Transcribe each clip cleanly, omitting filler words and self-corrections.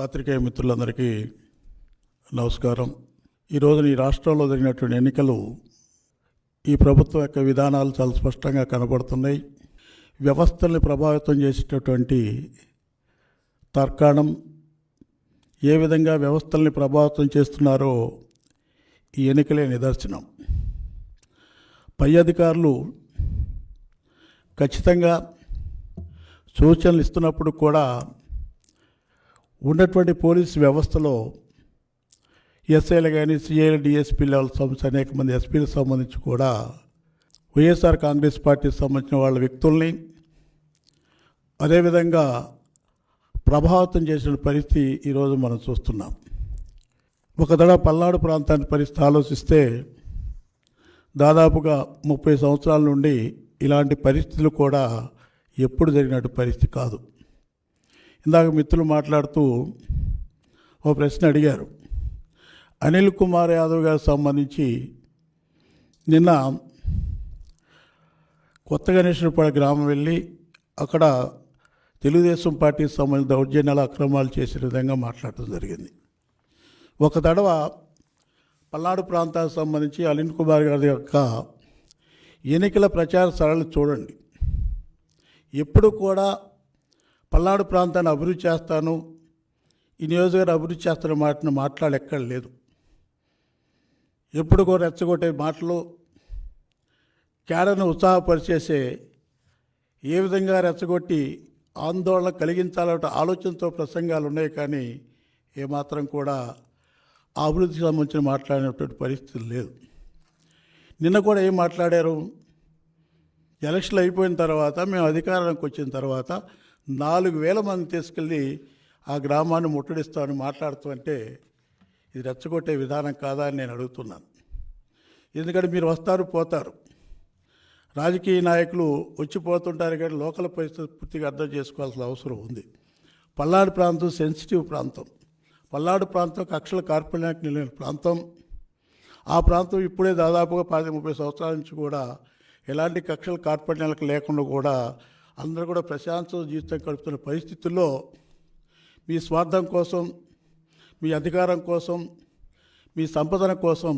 పాత్రికేయ మిత్రులందరికీ నమస్కారం. ఈరోజు ఈ రాష్ట్రంలో జరిగినటువంటి ఎన్నికలు ఈ ప్రభుత్వం యొక్క విధానాలు చాలా స్పష్టంగా కనబడుతున్నాయి. వ్యవస్థల్ని ప్రభావితం చేసేటటువంటి తర్కాణం ఏ విధంగా వ్యవస్థల్ని ప్రభావితం చేస్తున్నారో ఈ ఎన్నికలే నిదర్శనం. పై అధికారులు ఖచ్చితంగా సూచనలు ఇస్తున్నప్పుడు కూడా ఉన్నటువంటి పోలీసు వ్యవస్థలో ఎస్ఐలు కానీ సిఐలు డిఎస్పీ లెవెల్ అనేక మంది ఎస్పీలకు సంబంధించి కూడా వైఎస్ఆర్ కాంగ్రెస్ పార్టీకి సంబంధించిన వాళ్ళ వ్యక్తుల్ని అదేవిధంగా ప్రభావితం చేసిన పరిస్థితి ఈరోజు మనం చూస్తున్నాం. ఒకదడ పల్నాడు ప్రాంతాన్ని పరిస్థితి ఆలోచిస్తే దాదాపుగా 30 సంవత్సరాల నుండి ఇలాంటి పరిస్థితులు కూడా ఎప్పుడు జరిగినట్టు పరిస్థితి కాదు. ఇందాక మిత్రులు మాట్లాడుతూ ఓ ప్రశ్న అడిగారు. అనిల్ కుమార్ యాదవ్ గారికి సంబంధించి నిన్న కొత్త గణేశ్వరపాడ గ్రామం వెళ్ళి అక్కడ తెలుగుదేశం పార్టీకి సంబంధించిన దౌర్జన్యాల అక్రమాలు చేసే విధంగా మాట్లాడటం జరిగింది. ఒక తడవ పల్నాడు ప్రాంతానికి సంబంధించి అనిల్ కుమార్ గారి యొక్క ఎన్నికల ప్రచార సరళి చూడండి. ఎప్పుడు కూడా పల్నాడు ప్రాంతాన్ని అభివృద్ధి చేస్తాను, ఈ నియోజకవర్గం అభివృద్ధి చేస్తున్న మాటను మాట్లాడెక్కడ లేదు. ఎప్పుడు కూడా రెచ్చగొట్టే మాటలు, కేడర్ను ఉత్సాహపరిచేసే ఏ విధంగా రెచ్చగొట్టి ఆందోళన కలిగించాలంటే ఆలోచనతో ప్రసంగాలు ఉన్నాయి. కానీ ఏమాత్రం కూడా ఆ అభివృద్ధికి సంబంధించిన మాట్లాడినటువంటి పరిస్థితి లేదు. నిన్న కూడా ఏం మాట్లాడారు? ఎలక్షన్లు అయిపోయిన తర్వాత మేము అధికారానికి వచ్చిన తర్వాత 4,000 మంది తీసుకెళ్ళి ఆ గ్రామాన్ని ముట్టడిస్తామని మాట్లాడుతుంటే ఇది రెచ్చగొట్టే విధానం కాదా అని నేను అడుగుతున్నాను. ఎందుకంటే మీరు వస్తారు పోతారు, రాజకీయ నాయకులు వచ్చిపోతుంటారు, కానీ లోకల్ పరిస్థితి పూర్తిగా అర్థం చేసుకోవాల్సిన అవసరం ఉంది. పల్నాడు ప్రాంతం సెన్సిటివ్ ప్రాంతం. పల్నాడు ప్రాంతం కక్షల కార్పణ్యానికి నిలిచిన ప్రాంతం. ఆ ప్రాంతం ఇప్పుడే దాదాపుగా 10-30 సంవత్సరాల నుంచి కూడా ఎలాంటి కక్షల కార్పణ్యాలకు లేకుండా కూడా అందరూ కూడా ప్రశాంత జీవితం గడుపుతున్న పరిస్థితుల్లో మీ స్వార్థం కోసం, మీ అధికారం కోసం, మీ సంపదన కోసం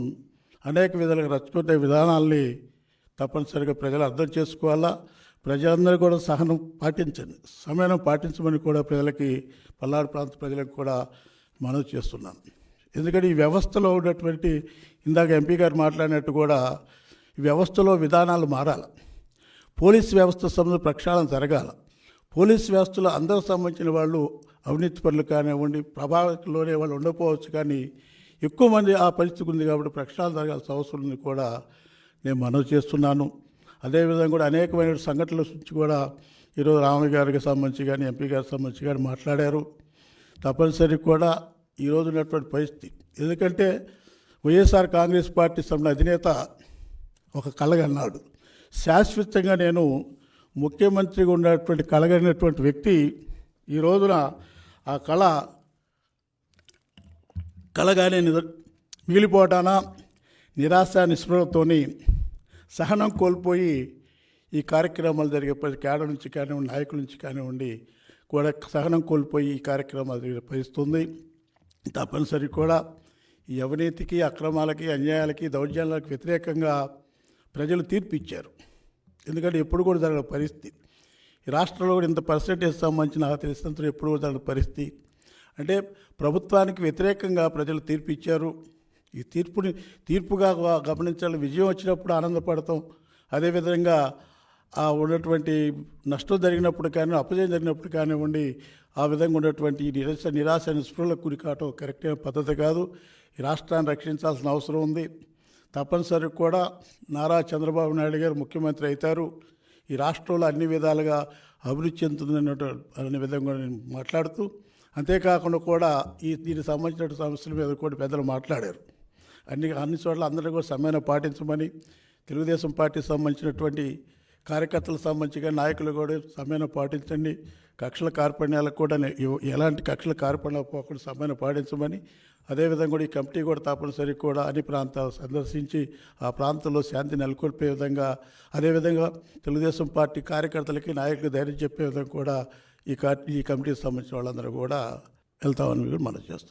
అనేక విధాలుగా రచ్చుకునే విధానాల్ని తప్పనిసరిగా ప్రజలు అర్థం చేసుకోవాలా. ప్రజలందరూ కూడా సహనం పాటించండి, సమయం పాటించమని కూడా ప్రజలకి, పల్నాడు ప్రాంత ప్రజలకు కూడా మనవి చేస్తున్నాను. ఎందుకంటే ఈ వ్యవస్థలో ఉన్నటువంటి, ఇందాక ఎంపీ గారు మాట్లాడినట్టు కూడా ఈ వ్యవస్థలో విధానాలు మారాలి. పోలీస్ వ్యవస్థ సంబంధించిన ప్రక్షాళన జరగాల. పోలీస్ వ్యవస్థలో అందరూ సంబంధించిన వాళ్ళు అవినీతి పనులు కానివ్వండి, ప్రభావితంలోనే వాళ్ళు ఉండకపోవచ్చు, కానీ ఎక్కువ మంది ఆ పరిస్థితి ఉంది కాబట్టి ప్రక్షాళన జరగాల్సిన అవసరం ఉంది కూడా నేను మనవి చేస్తున్నాను. అదేవిధంగా కూడా అనేకమైన సంఘటనల నుంచి కూడా ఈరోజు రామయ్య గారికి సంబంధించి కానీ ఎంపీ గారికి సంబంధించి కానీ మాట్లాడారు. తప్పనిసరి కూడా ఈరోజు ఉన్నటువంటి పరిస్థితి, ఎందుకంటే వైఎస్ఆర్ కాంగ్రెస్ పార్టీ సంబంధించిన అధినేత ఒక కలగన్నాడు. శాశ్వతంగా నేను ముఖ్యమంత్రిగా ఉన్నటువంటి కలగనటువంటి వ్యక్తి ఈ రోజున ఆ కలగానే మిగిలిపోవటాన నిరాశ నిస్పృహతోని సహనం కోల్పోయి ఈ కార్యక్రమాలు జరిగే కేడర్ నుంచి కానివ్వండి, నాయకుల నుంచి కానివ్వండి కూడా సహనం కోల్పోయి ఈ కార్యక్రమాలు జరిగే పరిస్థితుంది. తప్పనిసరి కూడా ఈ అవినీతికి, అక్రమాలకి, అన్యాయాలకి, దౌర్జన్యాలకు వ్యతిరేకంగా ప్రజలు తీర్పు ఇచ్చారు. ఎందుకంటే ఎప్పుడు కూడా జరగని పరిస్థితి ఈ రాష్ట్రంలో కూడా ఇంత పర్సెంటేజ్ సంబంధించిన తెలిసినంత ఎప్పుడు కూడా జరగని పరిస్థితి. అంటే ప్రభుత్వానికి వ్యతిరేకంగా ప్రజలు తీర్పు ఇచ్చారు. ఈ తీర్పుగా గమనించాలి. విజయం వచ్చినప్పుడు ఆనందపడతాం, అదేవిధంగా ఉన్నటువంటి నష్టం జరిగినప్పుడు కానీ, అపజయం జరిగినప్పుడు కానివ్వండి, ఆ విధంగా ఉన్నటువంటి నిరాశ నిస్పృహలకు గురి కావటం కరెక్ట్ పద్ధతి కాదు. ఈ రాష్ట్రాన్ని రక్షించాల్సిన అవసరం ఉంది. తప్పనిసరి కూడా నారా చంద్రబాబు నాయుడు గారు ముఖ్యమంత్రి అవుతారు, ఈ రాష్ట్రంలో అన్ని విధాలుగా అభివృద్ధి చెందుతుందనే విధంగా నేను మాట్లాడుతూ, అంతేకాకుండా కూడా దీనికి సంబంధించిన సమస్యల మీద కూడా పెద్దలు మాట్లాడారు. అన్ని చోట్ల అందరూ కూడా సమయాన్ని పాటించమని, తెలుగుదేశం పార్టీకి సంబంధించినటువంటి కార్యకర్తలకు సంబంధించి నాయకులు కూడా సమయాన్ని పాటించండి, కక్షల కార్పణ్యాలకు కూడా ఎలాంటి కక్షల కార్పణ్యాలు పోకుండా సమయాన్ని పాటించమని, అదేవిధంగా కూడా ఈ కమిటీ కూడా తప్పనిసరి కూడా అన్ని ప్రాంతాలు సందర్శించి ఆ ప్రాంతంలో శాంతి నెలకొల్పే విధంగా, అదేవిధంగా తెలుగుదేశం పార్టీ కార్యకర్తలకి, నాయకులకు ధైర్యం చెప్పే విధంగా కూడా ఈ కమిటీకి సంబంధించిన వాళ్ళందరూ కూడా వెళ్తామని కూడా మనం చేస్తాం.